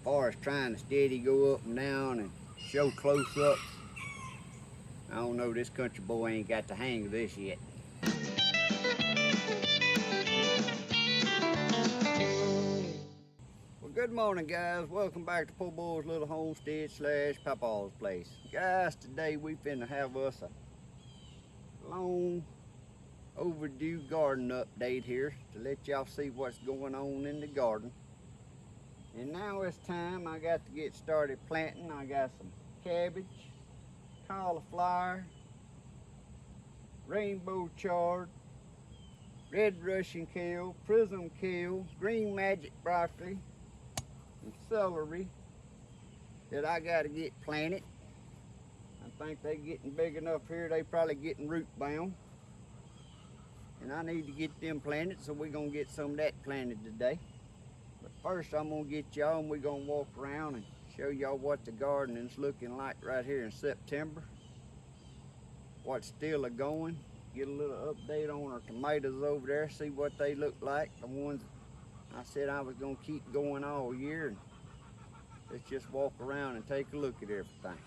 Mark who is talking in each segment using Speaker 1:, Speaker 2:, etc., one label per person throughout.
Speaker 1: far as trying to steady go up and down and show close up, I don't know, this country boy ain't got the hang of this yet. Well, good morning, guys. Welcome back to Poorboys Little Homestead / Papaw's place. Guys, today we finna have us a long overdue garden update here to let y'all see what's going on in the garden. And now it's time I got to get started planting. I got some cabbage, cauliflower, rainbow chard, red Russian kale, prism kale, green magic broccoli, and celery that I got to get planted. I think they're getting big enough here, they probably getting root bound. And I need to get them planted, so we're gonna get some of that planted today. But first I'm gonna get y'all and we're gonna walk around and show y'all what the garden is looking like right here in September. What's still a-going. Get a little update on our tomatoes over there, see what they look like. The ones I said I was gonna keep going all year. And let's just walk around and take a look at everything.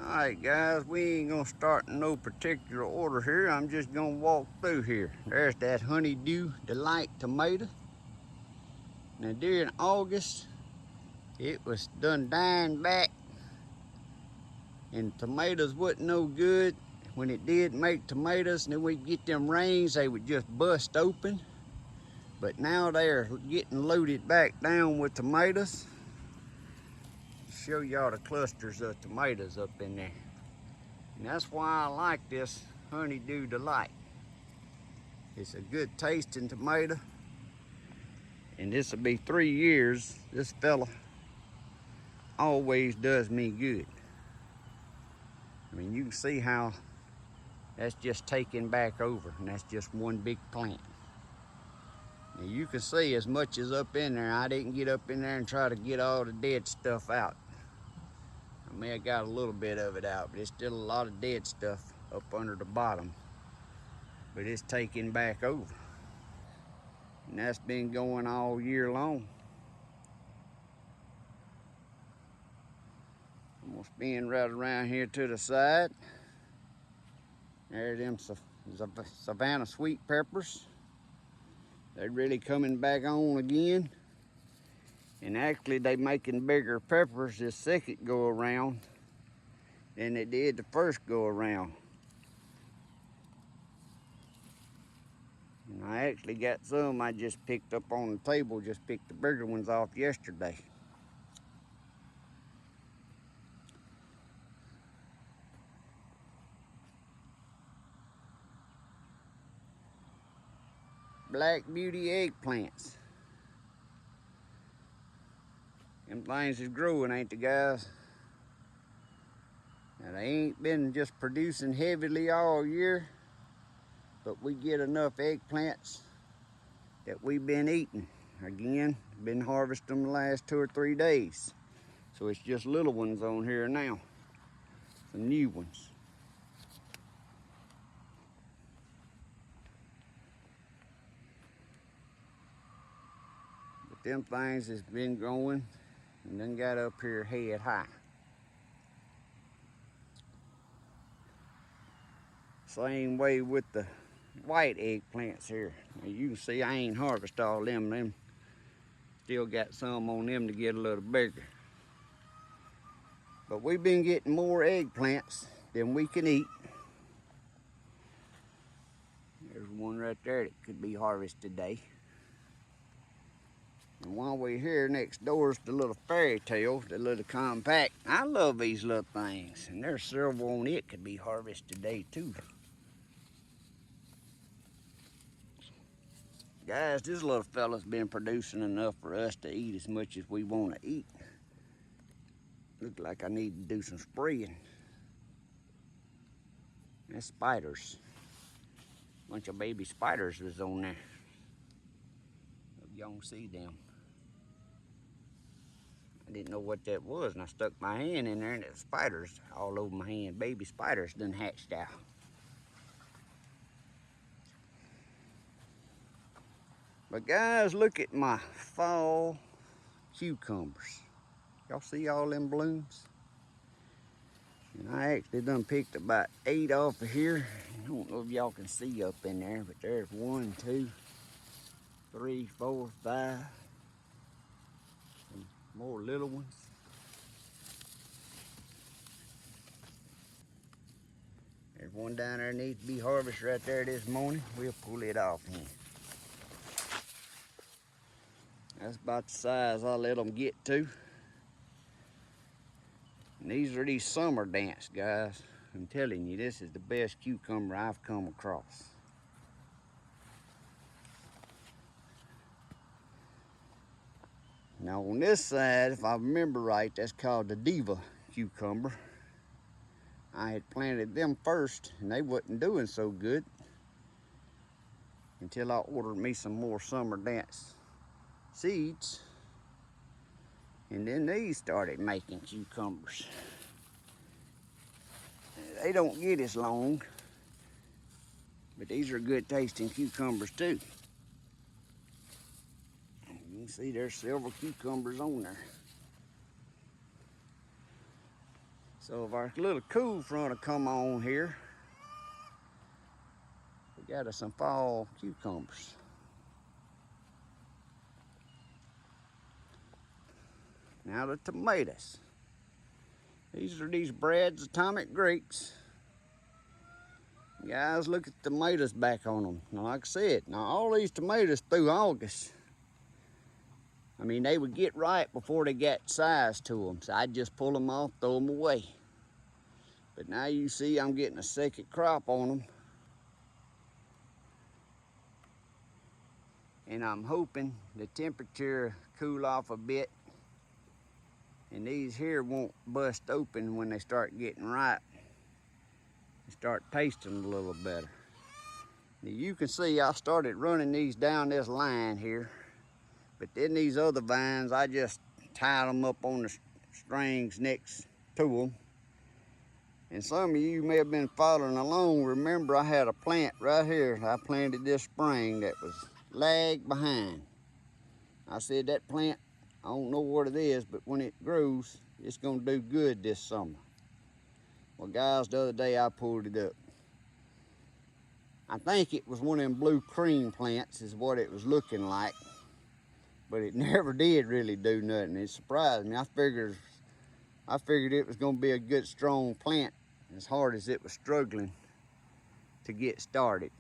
Speaker 1: Alright guys, we ain't gonna start in no particular order here. I'm just gonna walk through here. There's that Honeydew Delight tomato. Now during August, it was done dying back and tomatoes wasn't no good. When it did make tomatoes and then we'd get them rains, they would just bust open. But now they're getting loaded back down with tomatoes. Show y'all the clusters of tomatoes up in there. And that's why I like this Honeydew Delight. It's a good tasting tomato. And this will be 3 years. This fella always does me good. I mean, you can see how that's just taking back over, and that's just one big plant. Now you can see as much as up in there. I didn't get up in there and try to get all the dead stuff out. I may have got a little bit of it out, but there's still a lot of dead stuff up under the bottom. But it's taking back over. And that's been going all year long. I'm gonna spin right around here to the side. There them Savannah sweet peppers. They're really coming back on again. And actually they making bigger peppers this second go around than they did the first go around. And I actually got some I just picked up on the table, just picked the bigger ones off yesterday. Black Beauty eggplants. Them things is growing, ain't they, guys? Now they ain't been just producing heavily all year, but we get enough eggplants that we've been eating. Again, been harvesting them the last 2 or 3 days. So it's just little ones on here now. Some new ones. But them things has been growing and then got up here head high. Same way with the white eggplants here. Now you can see I ain't harvested all them. Them still got some on them to get a little bigger. But we've been getting more eggplants than we can eat. There's one right there that could be harvested today. And while we're here, next door is the little fairy tale, the little compact. I love these little things. And there's several on it could be harvested today too. Guys, this little fella's been producing enough for us to eat as much as we want to eat. Look like I need to do some spraying. That's spiders. Bunch of baby spiders is on there. Hope y'all don't see them. I didn't know what that was, and I stuck my hand in there and there's spiders all over my hand. Baby spiders done hatched out. But guys, look at my fall cucumbers. Y'all see all them blooms? And I actually done picked about 8 off of here. I don't know if y'all can see up in there, but there's 1, 2, 3, 4, 5. Some more little ones. There's one down there needs to be harvested right there this morning. We'll pull it off here. That's about the size I'll let them get to. And these are these summer dance, guys. I'm telling you, this is the best cucumber I've come across. Now on this side, if I remember right, that's called the Diva cucumber. I had planted them first and they wasn't doing so good until I ordered me some more summer dance seeds. And then these started making cucumbers. They don't get as long, but these are good tasting cucumbers too. You can see there's several cucumbers on there. So if our little cool front will come on here, we got us some fall cucumbers. Now the tomatoes. These are these Brad's Atomic Greeks. Guys, look at the tomatoes back on them. Now, like I said, now all these tomatoes through August, I mean, they would get ripe before they got size to them. So I'd just pull them off, throw them away. But now you see I'm getting a second crop on them. And I'm hoping the temperature cool off a bit. And these here won't bust open when they start getting ripe. They start tasting a little better. Now you can see I started running these down this line here. But then these other vines, I just tied them up on the strings next to them. And some of you may have been following along. Remember, I had a plant right here I planted this spring that was lagged behind. I said that plant, I don't know what it is, but when it grows, it's gonna do good this summer. Well guys, the other day I pulled it up. I think it was one of them blue cream plants is what it was looking like. But it never did really do nothing. It surprised me. I figured it was gonna be a good strong plant as hard as it was struggling to get started.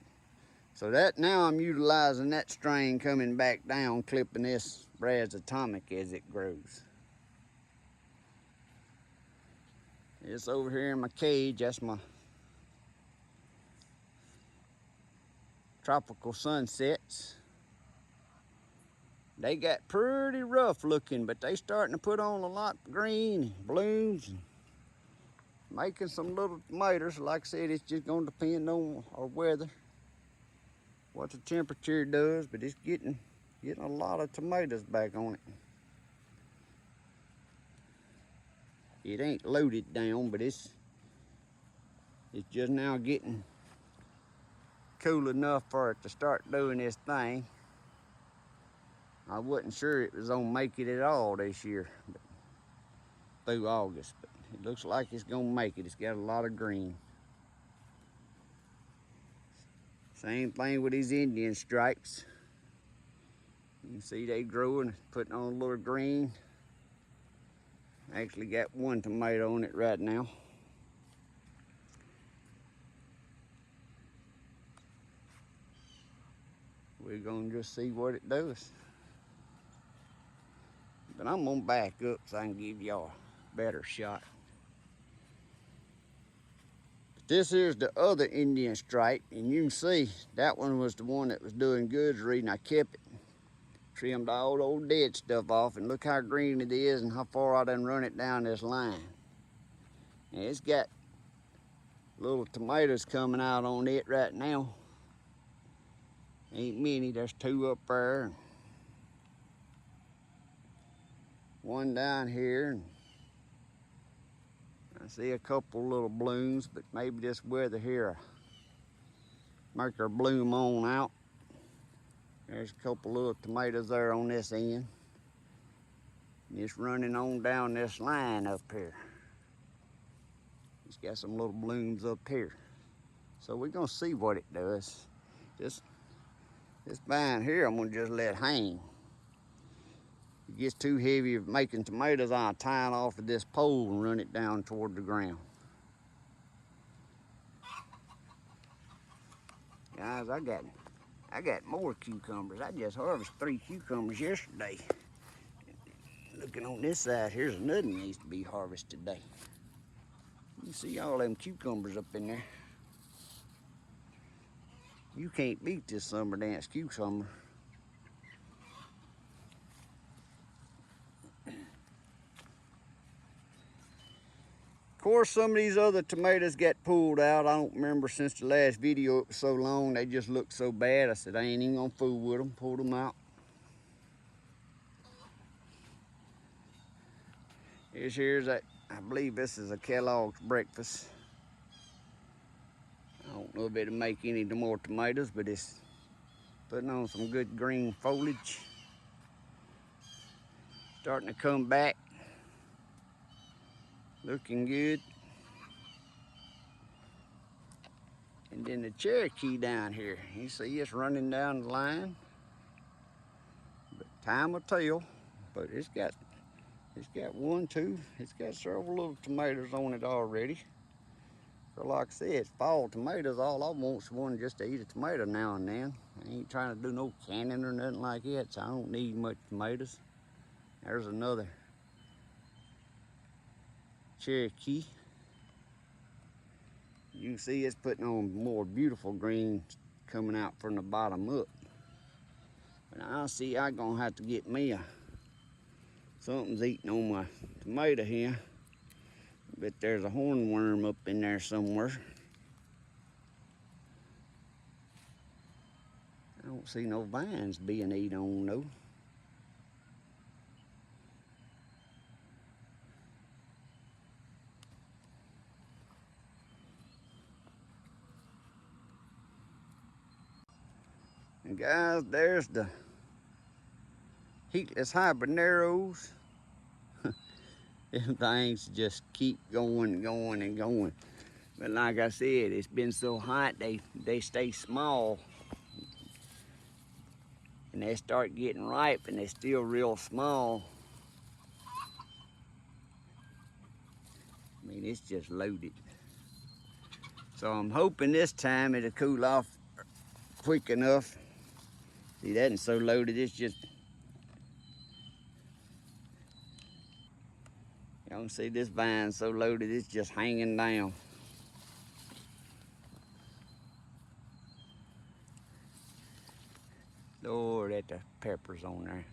Speaker 1: So that now I'm utilizing that string coming back down, clipping this Brad's Atomic as it grows. It's over here in my cage. That's my tropical sunsets. They got pretty rough looking, but they starting to put on a lot of green and blooms and making some little tomatoes. Like I said, it's just gonna depend on our weather, what the temperature does, but it's getting a lot of tomatoes back on it. It ain't loaded down, but it's just now getting cool enough for it to start doing this thing. I wasn't sure it was gonna make it at all this year, but through August, but it looks like it's gonna make it. It's got a lot of green. Same thing with these Indian stripes. You can see they growing, putting on a little green. Actually got one tomato on it right now. We're gonna just see what it does. But I'm gonna back up so I can give y'all a better shot. But this here's the other Indian stripe, and you can see that one was the one that was doing good. The reason I kept it. Trimmed all the old dead stuff off, and look how green it is and how far I done run it down this line. And it's got little tomatoes coming out on it right now. Ain't many, there's 2 up there. One down here. And I see a couple little blooms, but maybe this weather here make her bloom on out. There's a couple little tomatoes there on this end. And it's running on down this line up here. It's got some little blooms up here. So we're gonna see what it does. This vine here I'm gonna just let hang. If it gets too heavy of making tomatoes, I'll tie it off of this pole and run it down toward the ground. Guys, I got more cucumbers. I just harvested 3 cucumbers yesterday. Looking on this side, here's another one needs to be harvested today. You see all them cucumbers up in there. You can't beat this summer dance cucumber. Of course, some of these other tomatoes got pulled out. I don't remember since the last video. It was so long, they just looked so bad. I said, I ain't even gonna fool with them. Pulled them out. Here's that, I believe this is a Kellogg's breakfast. I don't know if it'll make any more tomatoes, but it's putting on some good green foliage. Starting to come back. Looking good. And then the Cherokee down here. You see it's running down the line. But time will tell. But it's got one, two. It's got several little tomatoes on it already. So like I said, it's fall tomatoes. All I want is one just to eat a tomato now and then. I ain't trying to do no canning or nothing like that, so I don't need much tomatoes. There's another Cherokee. You can see it's putting on more beautiful green coming out from the bottom up. But I see I'm gonna have to get me something's eating on my tomato here. But there's a hornworm up in there somewhere. I don't see no vines being eaten on though. And guys, there's the heatless habaneros. Them things just keep going and going and going. But like I said, it's been so hot, they stay small. And they start getting ripe and they're still real small. I mean, it's just loaded. So I'm hoping this time it'll cool off quick enough. See, that ain't so loaded, it's just, y'all can see this vine so loaded, it's just hanging down. Lord, that the peppers on there.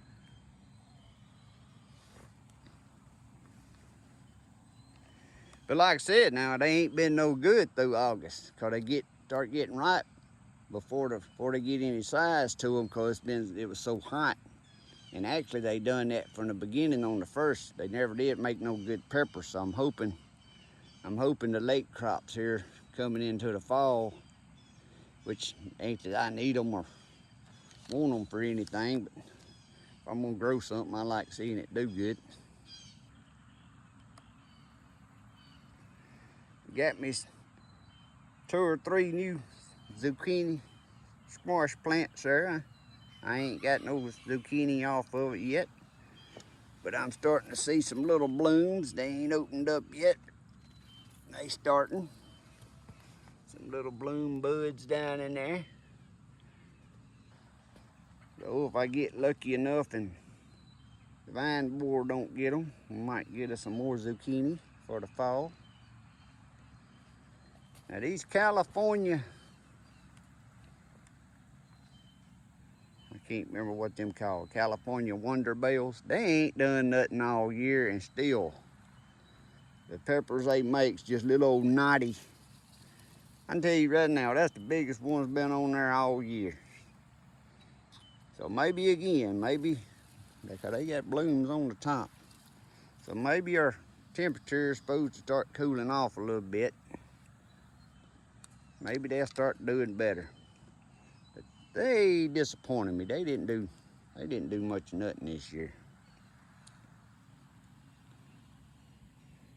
Speaker 1: But like I said, now they ain't been no good through August, cause they start getting ripe before they get any size to them, cause it was so hot. And actually they done that from the beginning on the first. They never did make no good peppers, so I'm hoping the late crops here coming into the fall, which ain't that I need them or want them for anything, but if I'm gonna grow something, I like seeing it do good. Got me 2 or 3 new zucchini squash plants there. I ain't got no zucchini off of it yet, but I'm starting to see some little blooms. They ain't opened up yet. They starting. Some little bloom buds down in there. So if I get lucky enough and the vine borer don't get them, we might get us some more zucchini for the fall. Now these California, I can't remember what them called, California Wonder Bells, they ain't done nothing all year, and still the peppers they make's just little old knotty. I can tell you right now, that's the biggest one's been on there all year. So maybe again, because they got blooms on the top. So maybe our temperature is supposed to start cooling off a little bit. Maybe they'll start doing better. But they disappointed me. They didn't do much of nothing this year.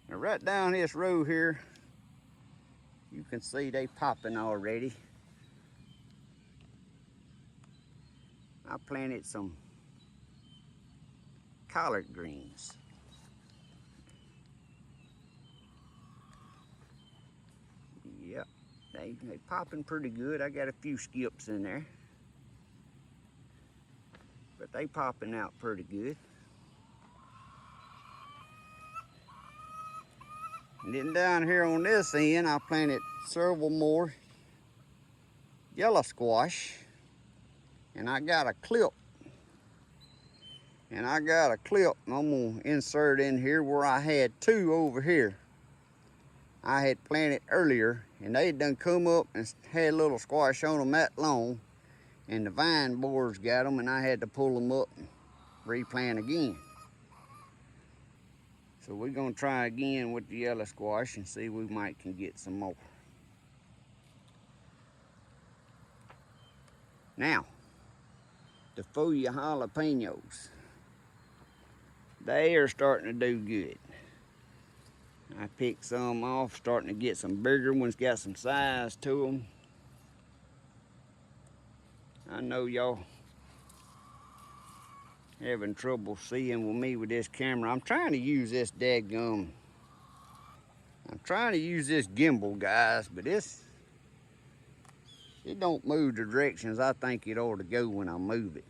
Speaker 1: Now right down this road here, you can see they popping already. I planted some collard greens. Yep, they popping pretty good. I got a few skips in there, but they popping out pretty good. And then down here on this end, I planted several more yellow squash, and I got a clip. And I'm gonna insert in here where I had two over here. I had planted earlier, and they done come up and had little squash on them that long, and the vine borers got them, and I had to pull them up and replant again. So we're gonna try again with the yellow squash and see if we might can get some more. Now, the Fuya jalapenos, they are starting to do good. I picked some off, starting to get some bigger ones, got some size to them. I know y'all having trouble seeing with me with this camera. I'm trying to use this gimbal, guys, but it don't move the directions I think it ought to go when I move it.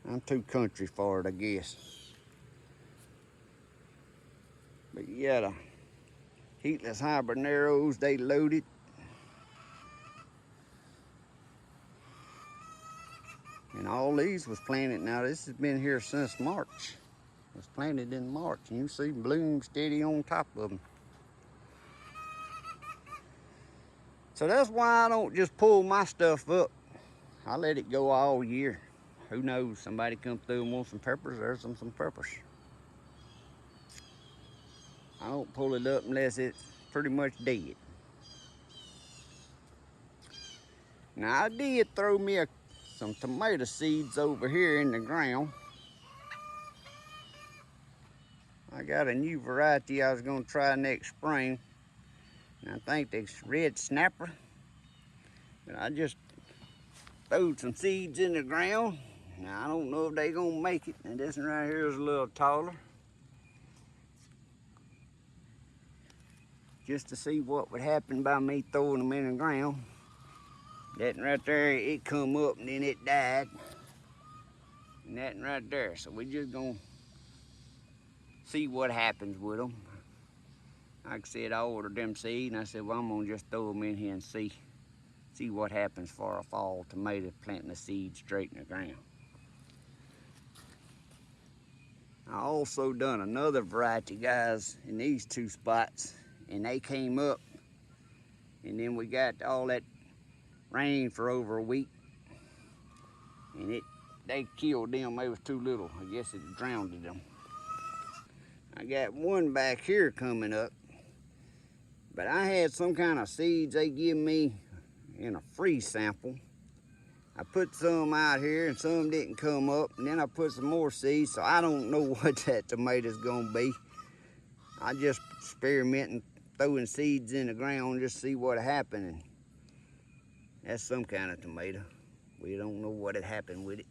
Speaker 1: I'm too country for it, I guess. But yeah, the heatless habaneros, they loaded. And all these was planted. Now this has been here since March. It was planted in March, and you see bloom steady on top of them. So that's why I don't just pull my stuff up. I let it go all year. Who knows, somebody come through and want some peppers, there's some peppers. I don't pull it up unless it's pretty much dead. Now I did throw me some tomato seeds over here in the ground. I got a new variety I was gonna try next spring. And I think it's red snapper. But I just throwed some seeds in the ground. Now I don't know if they gonna make it. And this one right here is a little taller. Just to see what would happen by me throwing them in the ground. That one right there, it come up and then it died. And that one right there. So we just gonna see what happens with them. Like I said, I ordered them seeds and I said, well, I'm gonna just throw them in here and see what happens for a fall tomato planting the seeds straight in the ground. I also done another variety, guys, in these two spots, and they came up, and then we got all that rain for over a week, and they killed them. They was too little. I guess it drowned them. I got one back here coming up, but I had some kind of seeds they give me in a free sample. I put some out here and some didn't come up, and then I put some more seeds, so I don't know what that tomato's gonna be. I just experimenting, throwing seeds in the ground, just see what happened, and that's some kind of tomato. We don't know what had happened with it.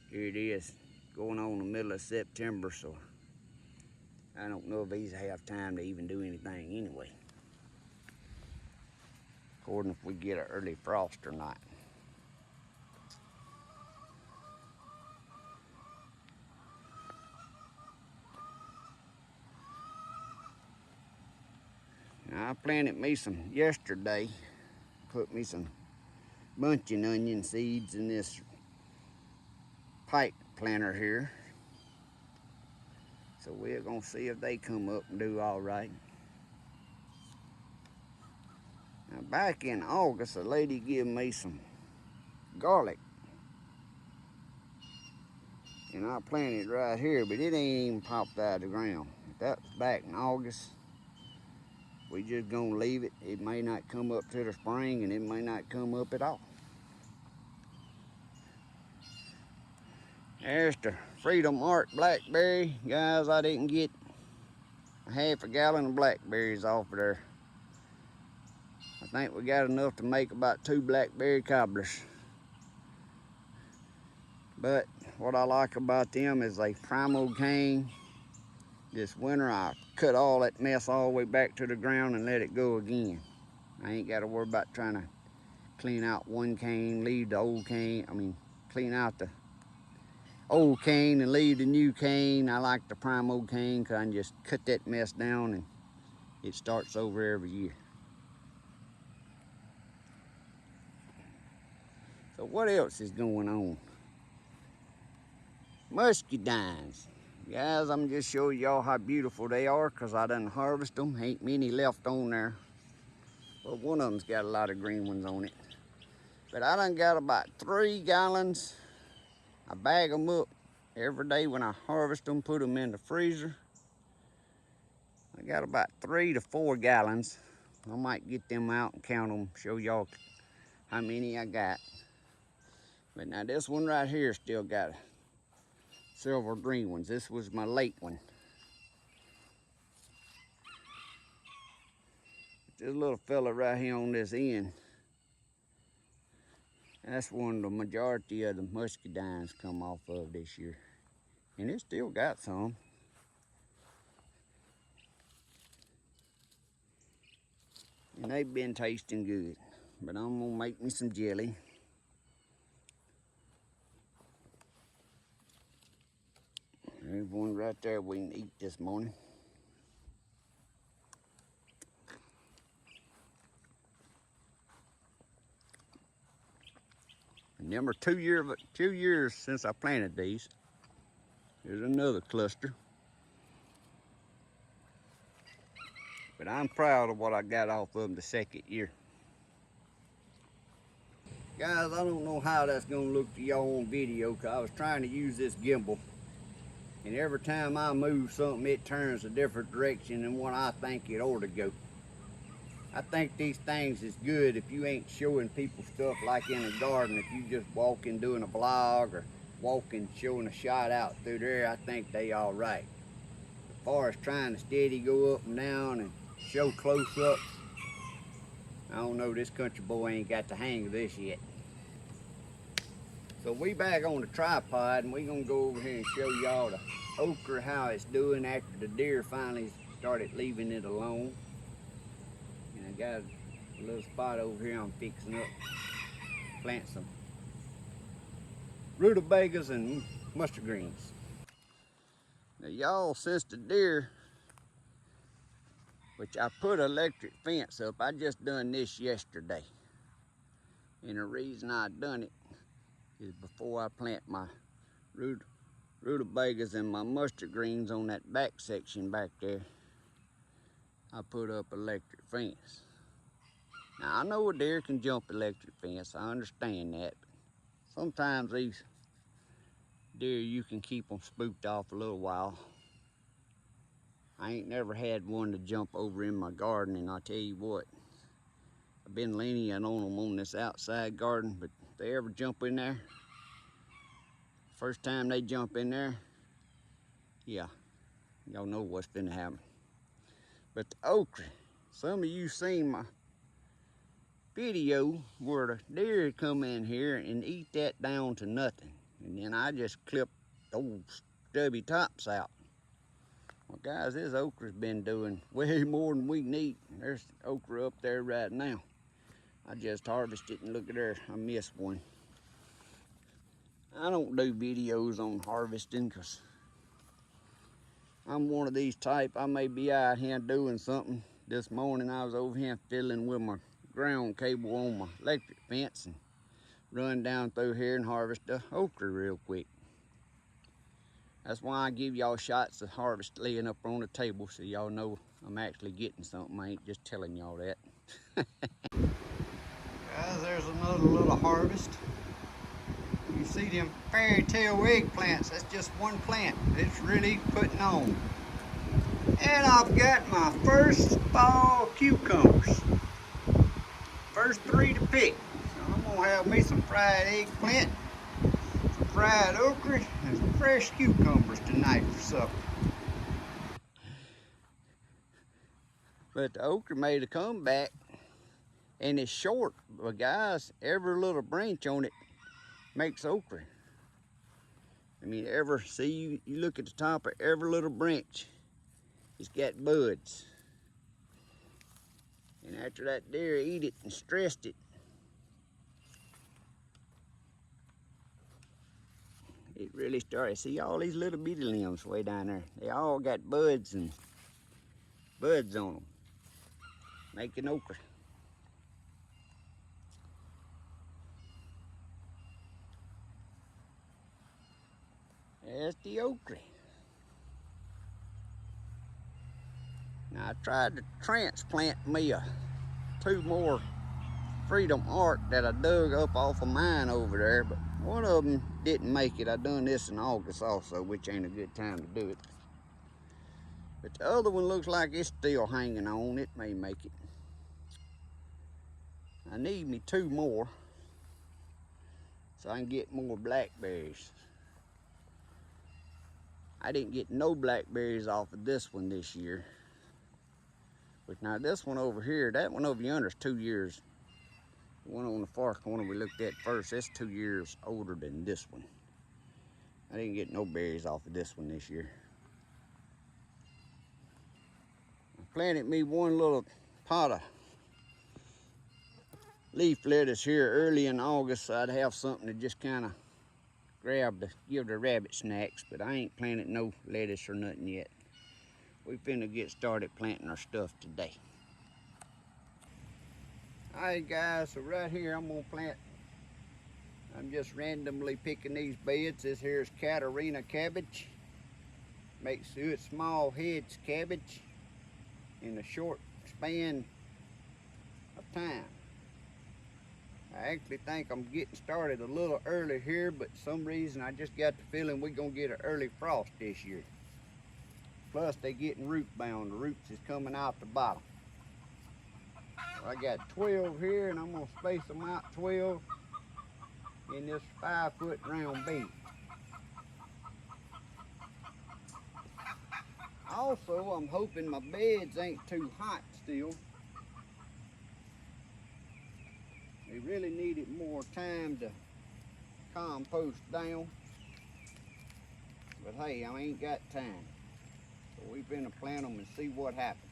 Speaker 1: Here it is, going on the middle of September, so I don't know if these have time to even do anything anyway. According if we get an early frost or not. Now I planted me some yesterday, put me some bunching onion seeds in this pipe planter here. So we're gonna see if they come up and do all right. Now back in August, a lady gave me some garlic. And I planted right here, but it ain't even popped out of the ground. That was back in August. we just gonna leave it. It may not come up to the spring, and it may not come up at all. There's the Freedom Art blackberry. Guys, I didn't get a half a gallon of blackberries off of there. I think we got enough to make about 2 blackberry cobblers. But what I like about them is they primo cane. This winter I cut all that mess all the way back to the ground and let it go again. I ain't got to worry about trying to clean out one cane, leave the old cane. I mean, clean out the old cane and leave the new cane. I like the primo cane because I can just cut that mess down and it starts over every year. So what else is going on? Muscadines. Guys, I'm just showing y'all how beautiful they are because I done harvest them. Ain't many left on there. But one of them's got a lot of green ones on it. But I done got about 3 gallons. I bag them up every day when I harvest them, put them in the freezer. I got about 3 to 4 gallons. I might get them out and count them, show y'all how many I got. But now this one right here still got several green ones. This was my late one. This little fella right here on this end, that's one the majority of the muscadines come off of this year. And it still got some. And they've been tasting good. But I'm gonna make me some jelly. There's one right there we can eat this morning. Remember 2 years since I planted these. Here's another cluster. But I'm proud of what I got off of them the 2nd year. Guys, I don't know how that's gonna look to y'all on video because I was trying to use this gimbal. And every time I move something, it turns a different direction than what I think it ought to go. I think these things is good if you ain't showing people stuff like in a garden. If you just walking doing a vlog or walking showing a shot out through there, I think they all right. As far as trying to steady go up and down and show close up, I don't know, this country boy ain't got the hang of this yet. So we back on the tripod and we gonna go over here and show y'all the okra, how it's doing after the deer finally started leaving it alone. And I got a little spot over here I'm fixing up, plant some rutabagas and mustard greens. Now y'all, since the deer, which I put an electric fence up, I just done this yesterday. And the reason I done it is before I plant my rutabagas and my mustard greens on that back section back there, I put up electric fence. Now I know a deer can jump electric fence, I understand that. Sometimes these deer, you can keep them spooked off a little while. I ain't never had one to jump over in my garden, and I tell you what, I've been lenient on them on this outside garden, but if they ever jump in there, first time they jump in there, yeah, y'all know what's finna happen. But the okra, some of you seen my video where the deer come in here and eat that down to nothing. And then I just clipped those stubby tops out. Well guys, this okra's been doing way more than we can eat. There's okra up there right now. I just harvested and look at there, I missed one. I don't do videos on harvesting because I'm one of these type. I may be out here doing something. This morning I was over here fiddling with my ground cable on my electric fence and run down through here and harvest the okra real quick. That's why I give y'all shots of harvest laying up on the table so y'all know I'm actually getting something. I ain't just telling y'all that. Guys, there's another little harvest. You see them fairy tale eggplants, that's just one plant. It's really putting on. And I've got my first fall cucumbers. First 3 to pick. So I'm gonna have me some fried eggplant, some fried okra, and some fresh cucumbers tonight for supper. But the okra made a comeback, and it's short. But guys, every little branch on it makes okra. I mean, see, you look at the top of every little branch, it's got buds. And after that deer eat it and stressed it, it really started. See all these little bitty limbs way down there? They all got buds on them, making okra. That's the okra. Now I tried to transplant me 2 more Freedom Arc that I dug up off of mine over there, but one of them didn't make it. I done this in August also, which ain't a good time to do it. But the other one looks like it's still hanging on. It may make it. I need me 2 more so I can get more blackberries. I didn't get no blackberries off of this one this year. But now this one over here, that one over yonder is 2 years. The one on the far corner we looked at first, that's 2 years older than this one. I didn't get no berries off of this one this year. I planted me 1 little pot of leaf lettuce here early in August, so I'd have something to just kind of give the rabbit snacks, but I ain't planted no lettuce or nothing yet. We finna get started planting our stuff today. Alright guys, so right here I'm gonna plant, I'm just randomly picking these beds. This here is cabbage. Makes good small heads cabbage in a short span of time. I actually think I'm getting started a little early here, but for some reason I just got the feeling we're gonna get an early frost this year. Plus they getting root bound. The roots is coming out the bottom. So I got 12 here, and I'm gonna space them out 12 in this 5-foot round bed. Also, I'm hoping my beds ain't too hot still. They really needed more time to compost down. But hey, I ain't got time. So we're gonna plant them and see what happens.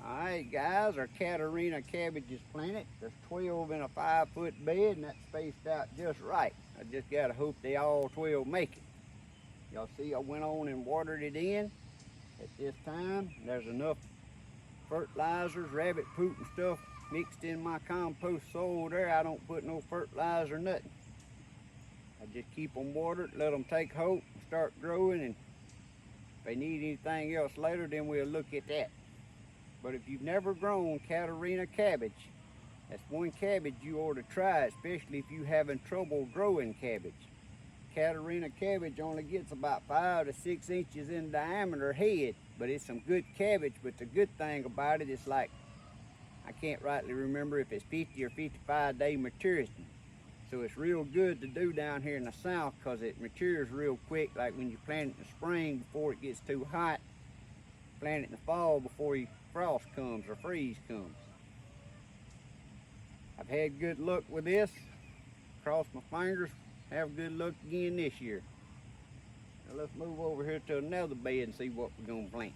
Speaker 1: Alright guys, our cabbage is planted. There's 12 in a 5-foot bed, and that's spaced out just right. I just gotta hope they all 12 make it. Y'all see I went on and watered it in at this time. There's enough fertilizers, rabbit poop and stuff mixed in my compost soil there. I don't put no fertilizer or nothing. I just keep them watered, let them take hold and start growing, and if they need anything else later, then we'll look at that. But if you've never grown cabbage, that's one cabbage you ought to try, especially if you're having trouble growing cabbage. Cabbage only gets about 5 to 6 inches in diameter head, but it's some good cabbage. But the good thing about it is, like, I can't rightly remember if it's 50 or 55 day maturity. So it's real good to do down here in the south because it matures real quick, like when you plant it in the spring before it gets too hot. Plant it in the fall before frost comes or freeze comes. I've had good luck with this. Cross my fingers, have good luck again this year. Now let's move over here to another bed and see what we're gonna plant.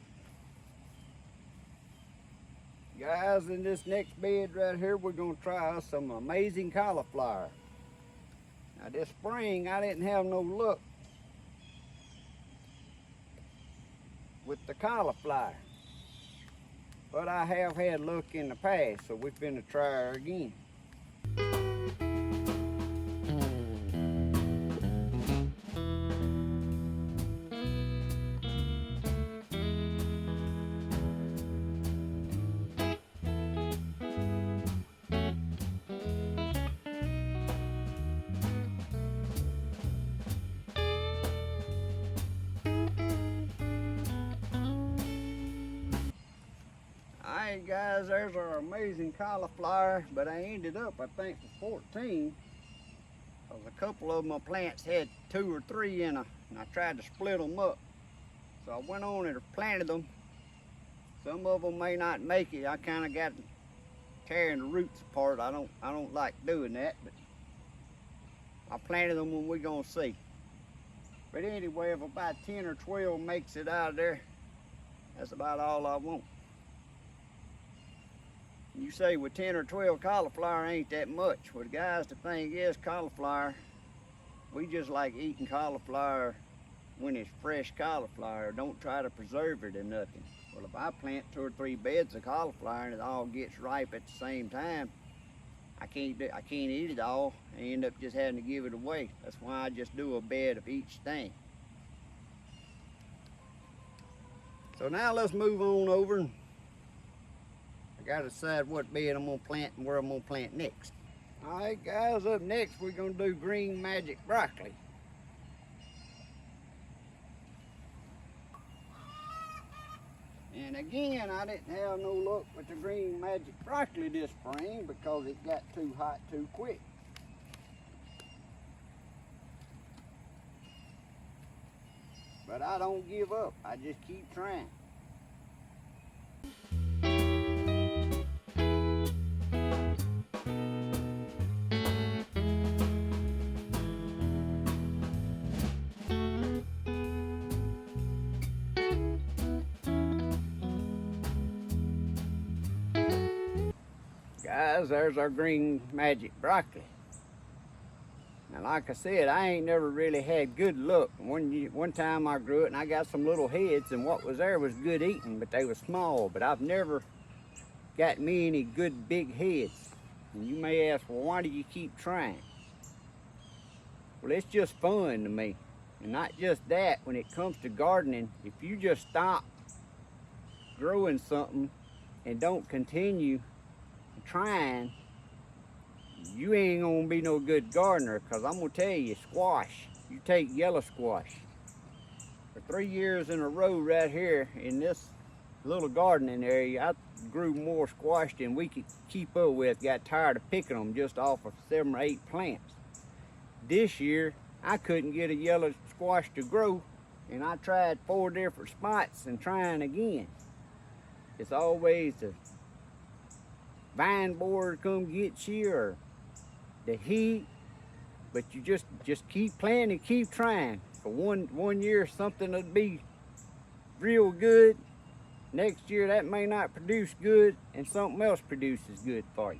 Speaker 1: Guys, in this next bed right here, we're gonna try some amazing cauliflower. Now this spring, I didn't have no luck with the cauliflower. but I have had luck in the past, so we're finna try her again. Alright guys, there's our amazing cauliflower, but I ended up, I think, with 14. Because a couple of my plants had 2 or 3 in them, and I tried to split them up. So I went on and planted them. Some of them may not make it. I kind of got tearing the roots apart. I don't like doing that, but I planted them when we're gonna see. But anyway, if about 10 or 12 makes it out of there, that's about all I want. You say with 10 or 12 cauliflower ain't that much. Well guys, the thing is, cauliflower, we just like eating cauliflower when it's fresh cauliflower. Don't try to preserve it or nothing. Well, if I plant 2 or 3 beds of cauliflower and it all gets ripe at the same time, I can't eat it all. I end up just having to give it away. That's why I just do a bed of each thing. So now let's move on over. I gotta decide what bed I'm gonna plant and where I'm gonna plant next. All right guys, up next we're gonna do green magic broccoli. And again, I didn't have no luck with the green magic broccoli this spring because it got too hot too quick. But I don't give up, I just keep trying. Guys, there's our green magic broccoli. Now, like I said, I ain't never really had good luck. One time I grew it and I got some little heads, and what was there was good eating, but they were small. But I've never got me any good big heads. And you may ask, well, why do you keep trying? Well, it's just fun to me. And not just that, when it comes to gardening, if you just stop growing something and don't continue trying, you ain't gonna be no good gardener. Because I'm gonna tell you, squash, you take yellow squash, for 3 years in a row right here in this little gardening area, I grew more squash than we could keep up with. Got tired of picking them just off of 7 or 8 plants. This year I couldn't get a yellow squash to grow, and I tried 4 different spots and trying again. It's always the vine borer come get you, or the heat, but you just keep planting and keep trying. For one year something will be real good, next year that may not produce good, and something else produces good for you.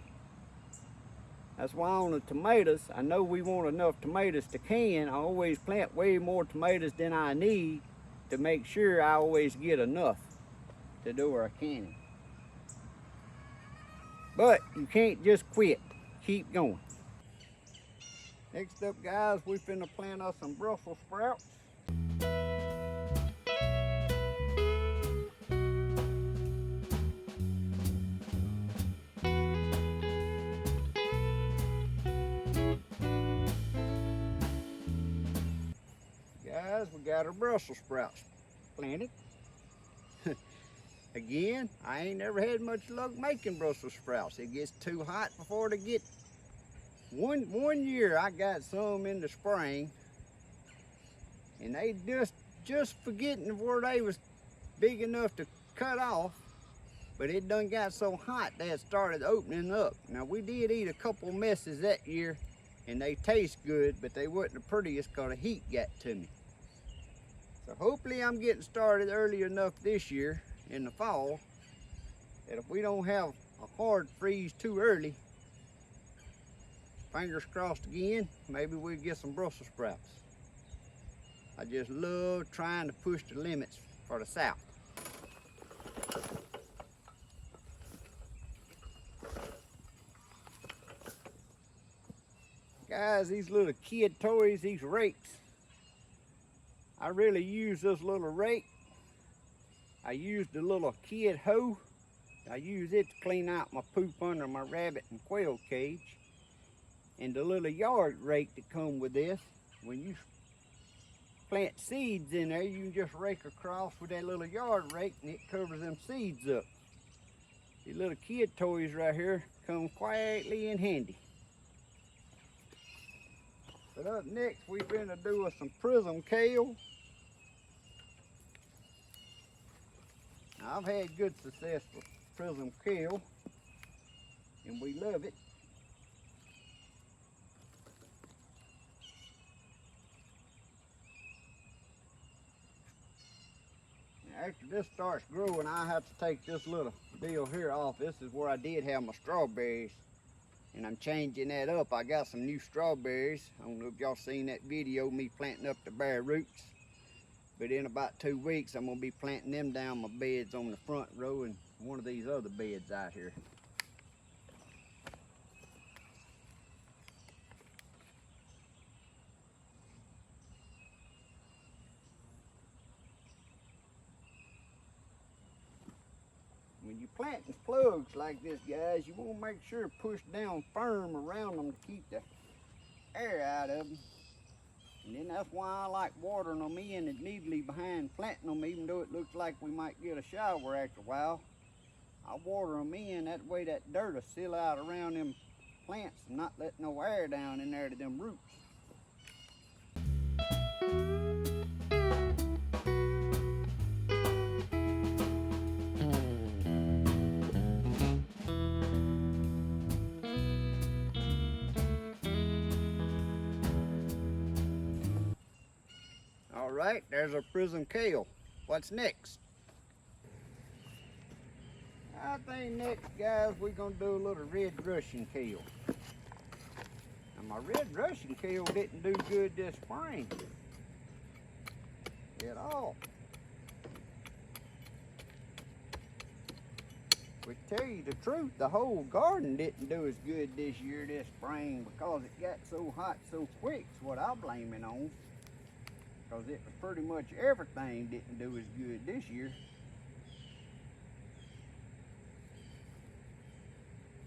Speaker 1: That's why on the tomatoes, I know we want enough tomatoes to can. I always plant way more tomatoes than I need to make sure I always get enough to do our canning. But you can't just quit, keep going. Next up guys, we finna plant us some Brussels sprouts. Guys, we got our Brussels sprouts planted. Again, I ain't never had much luck making Brussels sprouts. It gets too hot before they get. One year I got some in the spring, and they just forgetting where they was big enough to cut off, but it done got so hot that it started opening up. Now we did eat a couple messes that year, and they taste good, but they wasn't the prettiest because the heat got to me. So hopefully I'm getting started early enough this year in the fall that if we don't have a hard freeze too early, fingers crossed again, maybe we'll get some Brussels sprouts. I just love trying to push the limits for the South. Guys, these little kid toys, these rakes, I really use this little rake. I use the little kid hoe. I use it to clean out my poop under my rabbit and quail cage. And the little yard rake that come with this, when you plant seeds in there, you can just rake across with that little yard rake and it covers them seeds up. These little kid toys right here come quietly in handy. But up next, we're going to do some prism kale. Now, I've had good success with prism kale, and we love it. Now, after this starts growing, I have to take this little deal here off. This is where I did have my strawberries, and I'm changing that up. I got some new strawberries. I don't know if y'all seen that video, me planting up the bare roots. But in about 2 weeks, I'm gonna be planting them down my beds on the front row and one of these other beds out here. When you're planting plugs like this, guys, you want to make sure to push down firm around them to keep the air out of them. And then that's why I like watering them in immediately behind planting them, even though it looks like we might get a shower after a while. I water them in, that way that dirt will seal out around them plants and not let no air down in there to them roots. All right, there's our prism kale. What's next? I think next, guys, we're gonna do a little red Russian kale. Now, my red Russian kale didn't do good this spring at all. We tell you the truth, the whole garden didn't do as good this year, this spring, because it got so hot so quick. Is what I blame it on. Because it was pretty much everything didn't do as good this year.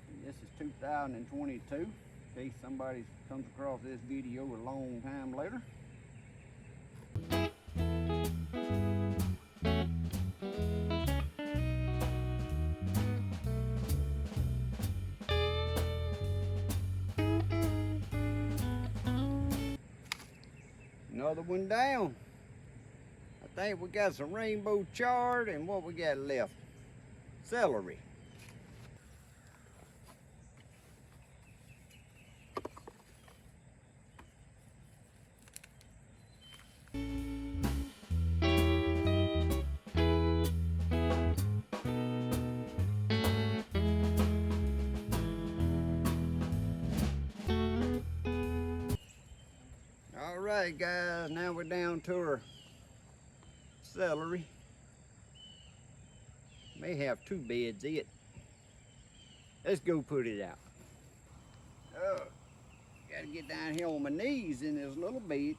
Speaker 1: And this is 2022, in case somebody comes across this video a long time later. Another one down. I think we got some rainbow chard, and what we got left? Celery. Alright guys, now we're down to our celery. May have 2 beds yet. Let's go put it out. Oh, gotta get down here on my knees in this little bed.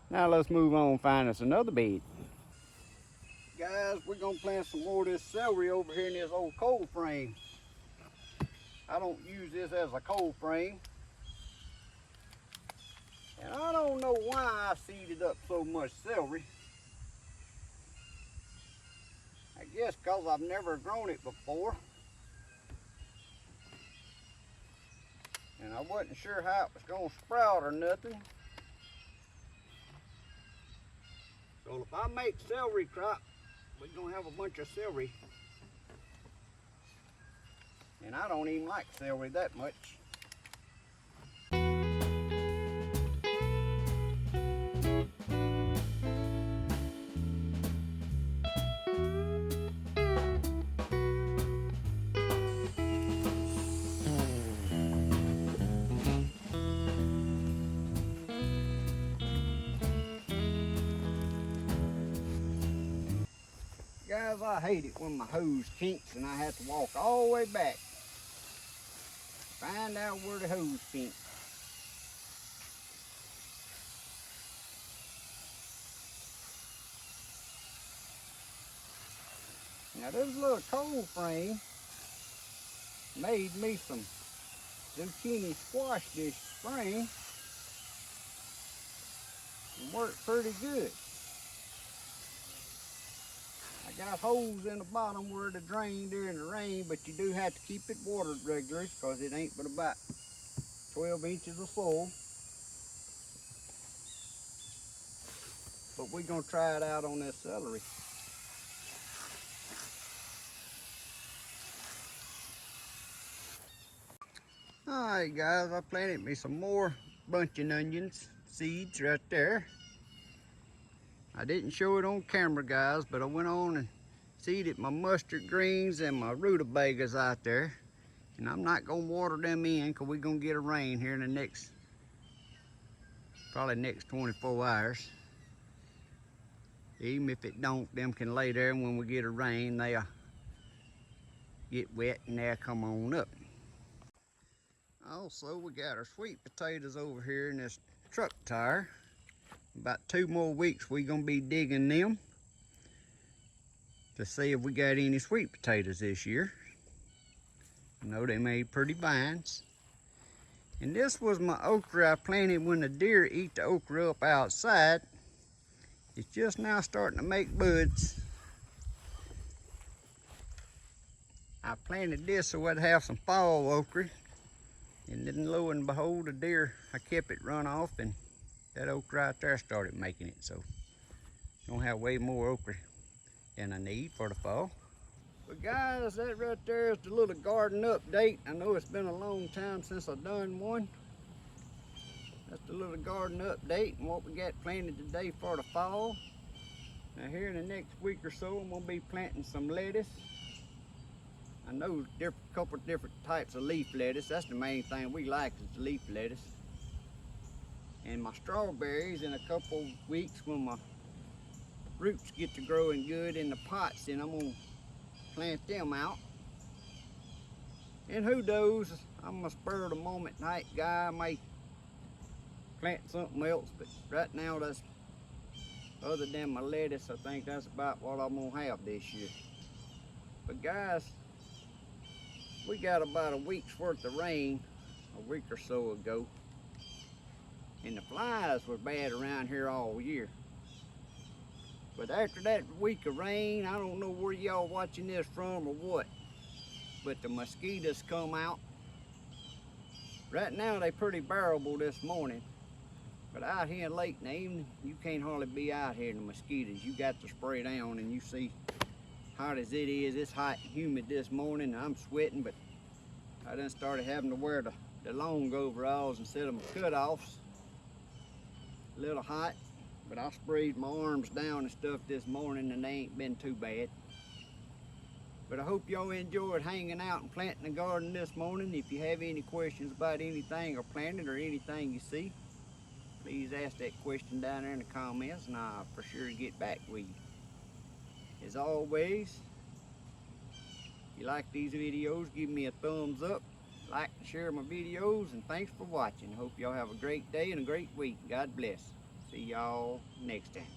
Speaker 1: Now let's move on and find us another bed. Guys, we're gonna plant some more of this celery over here in this old cold frame. I don't use this as a cold frame. And I don't know why I seeded up so much celery. I guess because I've never grown it before. And I wasn't sure how it was gonna sprout or nothing. So if I make celery crop, we're gonna have a bunch of celery. And I don't even like celery that much. guys, I hate it when my hose kinks and I have to walk all the way back. Find out where the hose kinks. Now this little cold frame made me some zucchini squash this spring and worked pretty good. I got holes in the bottom where to drain during the rain, but you do have to keep it watered regularly because it ain't but about 12 inches of soil. But we're gonna try it out on this celery. Alright guys, I planted me some more bunching onions seeds right there. I didn't show it on camera guys, but I went on and seeded my mustard greens and my rutabagas out there. And I'm not gonna water them in because we're gonna get a rain here in the next, probably next 24 hours. Even if it don't, them can lay there, and when we get a rain, they'll get wet and they'll come on up. Also, we got our sweet potatoes over here in this truck tire. About 2 more weeks we're gonna be digging them to see if we got any sweet potatoes this year. I know they made pretty vines. And this was my okra I planted when the deer eat the okra up outside. It's just now starting to make buds. I planted this so I'd have some fall okra. And then lo and behold, the deer, I kept it run off and that okra right there started making it. So I'm gonna have way more okra than I need for the fall. But guys, that right there is the little garden update. I know it's been a long time since I've done one. That's the little garden update and what we got planted today for the fall. Now here in the next week or so, I'm gonna be planting some lettuce. I know a couple different types of leaf lettuce. That's the main thing we like is the leaf lettuce. And my strawberries in a couple weeks when my roots get to growing good in the pots, then I'm gonna plant them out. And who knows, I'm a spur of the moment type guy. I may plant something else, but right now that's, other than my lettuce, I think that's about what I'm gonna have this year. But guys, we got about a week's worth of rain a week or so ago. And the flies were bad around here all year. But after that week of rain, I don't know where y'all watching this from or what, but the mosquitoes come out. Right now they pretty bearable this morning, but out here late in the evening, you can't hardly be out here in the mosquitoes. You got to spray down, and you see hot as it is, it's hot and humid this morning. I'm sweating, but I done started having to wear the long overalls instead of my cutoffs. A little hot, but I sprayed my arms down and stuff this morning and they ain't been too bad. But I hope y'all enjoyed hanging out and planting the garden this morning. If you have any questions about anything or planting or anything you see, please ask that question down there in the comments and I'll for sure get back with you. As always, if you like these videos, give me a thumbs up, like and share my videos, and thanks for watching. Hope y'all have a great day and a great week. God bless. See y'all next time.